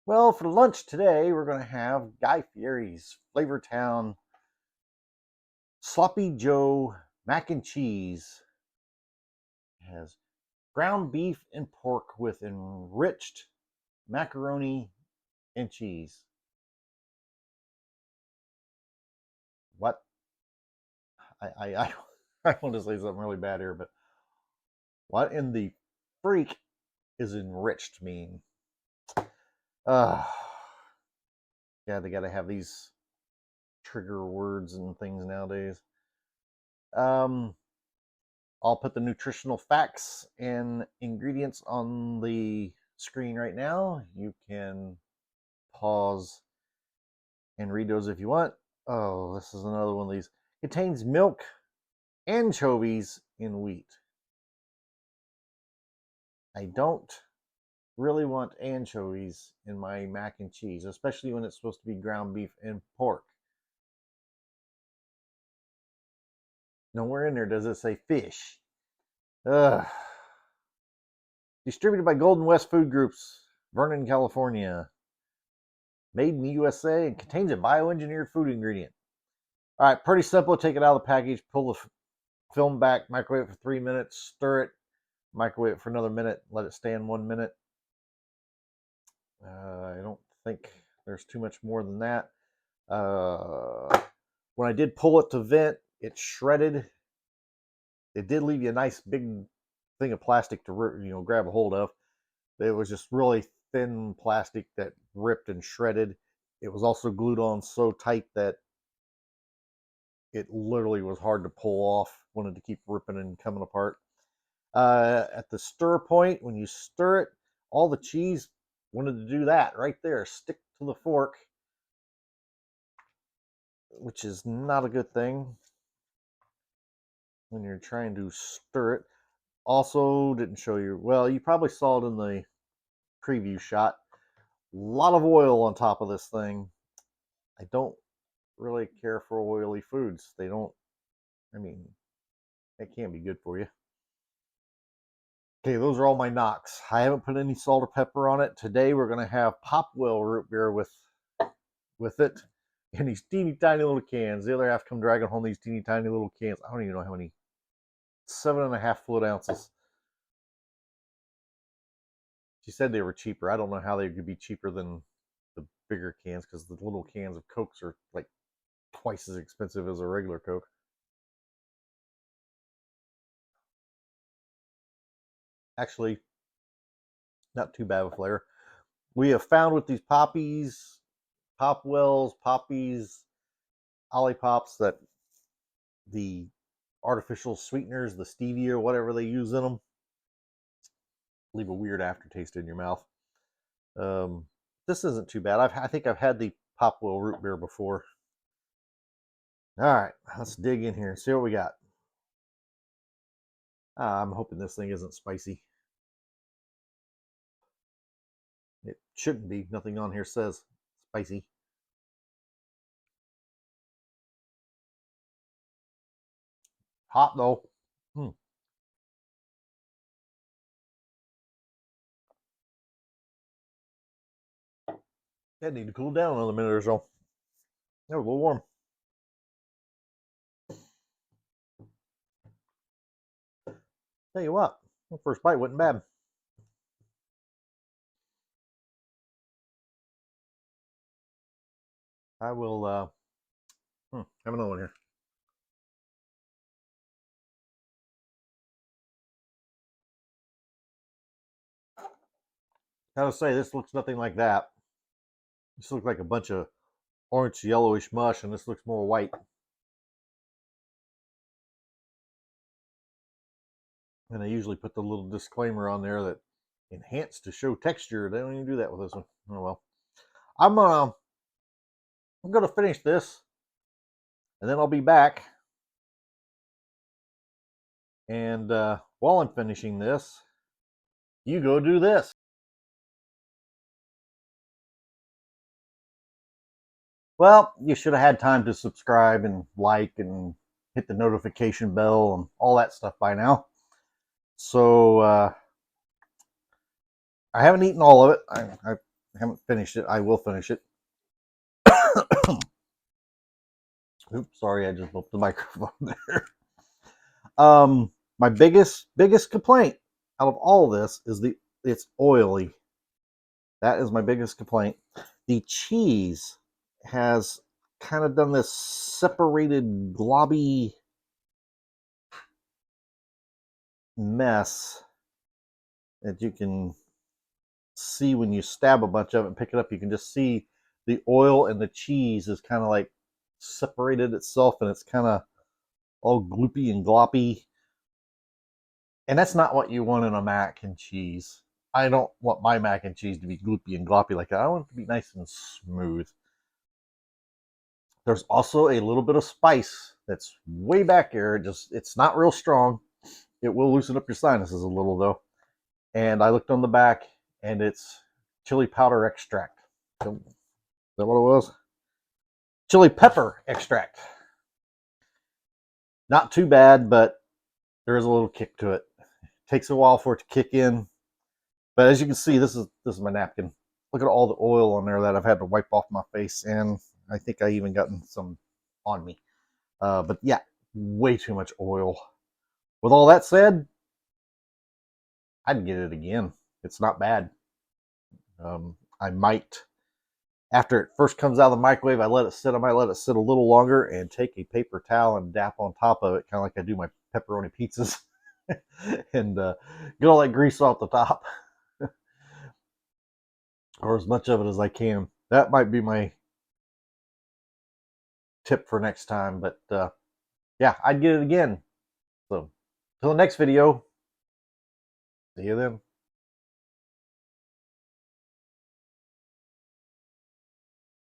Well, for lunch today, we're going to have Guy Fieri's Flavortown Sloppy Joe mac and cheese. It has ground beef and pork with enriched macaroni and cheese. What? I I want to say something really bad here, but what in the freak is enriched mean? Uh, yeah, they got to have these trigger words and things nowadays. Um, I'll put the nutritional facts and ingredients on the screen right now. You can pause and read those if you want. Oh, this is another one of these. Contains milk, anchovies, and wheat. I don't really want anchovies in my mac and cheese, especially when it's supposed to be ground beef and pork. Nowhere in there does it say fish. Ugh. Distributed by Golden West Food Groups, Vernon, California. Made in the USA and contains a bioengineered food ingredient. All right, pretty simple. Take it out of the package, pull the film back, microwave it for 3 minutes, stir it, microwave it for another minute, let it stand 1 minute. I don't think there's too much more than that. When I did pull it to vent, it shredded. It did leave you a nice big thing of plastic to grab a hold of. It was just really thin plastic that ripped and shredded. It was also glued on so tight that it literally was hard to pull off. Wanted to keep ripping and coming apart. At the stir point, when you stir it, all the cheese wanted to do that right there, stick to the fork, which is not a good thing when you're trying to stir it. Also, didn't show you, well, you probably saw it in the preview shot. A lot of oil on top of this thing. I don't really care for oily foods. They don't, I mean, it can't be good for you. Okay, those are all my knocks. I haven't put any salt or pepper on it. Today we're going to have Popwell root beer with it in these teeny tiny little cans. The other half come dragging home these teeny tiny little cans. I don't even know how many. 7.5 fluid ounces. She said they were cheaper. I don't know how they could be cheaper than the bigger cans because the little cans of Cokes are like twice as expensive as a regular Coke. Actually, not too bad of a flavor. We have found with these poppies, Popwells, poppies, Ollipops that the artificial sweeteners, the stevia or whatever they use in them, leave a weird aftertaste in your mouth. This isn't too bad. I think I've had the Popwell root beer before. All right, let's dig in here and see what we got. I'm hoping this thing isn't spicy. It shouldn't be. Nothing on here says spicy. Hot though. That need to cool down another minute or so. That was a little warm. Tell you what, the first bite wasn't bad. I will have another one here. I gotta say, this looks nothing like that. This looks like a bunch of orange yellowish mush, and this looks more white. And I usually put the little disclaimer on there that enhance to show texture. They don't even do that with this one. Oh well. I'm gonna finish this, and then I'll be back. And while I'm finishing this, you go do this. Well, you should have had time to subscribe and like and hit the notification bell and all that stuff by now. So I haven't eaten all of it. I haven't finished it. I will finish it. Oops, sorry, I just bumped the microphone there. My biggest complaint out of all of this is it's oily. That is my biggest complaint. The cheese has kind of done this separated globby mess that you can see when you stab a bunch of it and pick it up. You can just see the oil and the cheese is kind of like separated itself, and it's kind of all gloopy and gloppy. And that's not what you want in a mac and cheese. I don't want my mac and cheese to be gloopy and gloppy like that. I want it to be nice and smooth. There's also a little bit of spice that's way back here. It's not real strong. It will loosen up your sinuses a little though. And I looked on the back, and it's chili powder extract. Is that what it was? Chili pepper extract. Not too bad, but there is a little kick to it. Takes a while for it to kick in. But as you can see, this is my napkin. Look at all the oil on there that I've had to wipe off my face, and I think I even gotten some on me. But yeah, way too much oil. With all that said, I'd get it again. It's not bad. I might, after it first comes out of the microwave, I might let it sit a little longer and take a paper towel and dap on top of it, kind of like I do my pepperoni pizzas, and get all that grease off the top, or as much of it as I can. That might be my tip for next time, but yeah, I'd get it again. So, till the next video, see you then.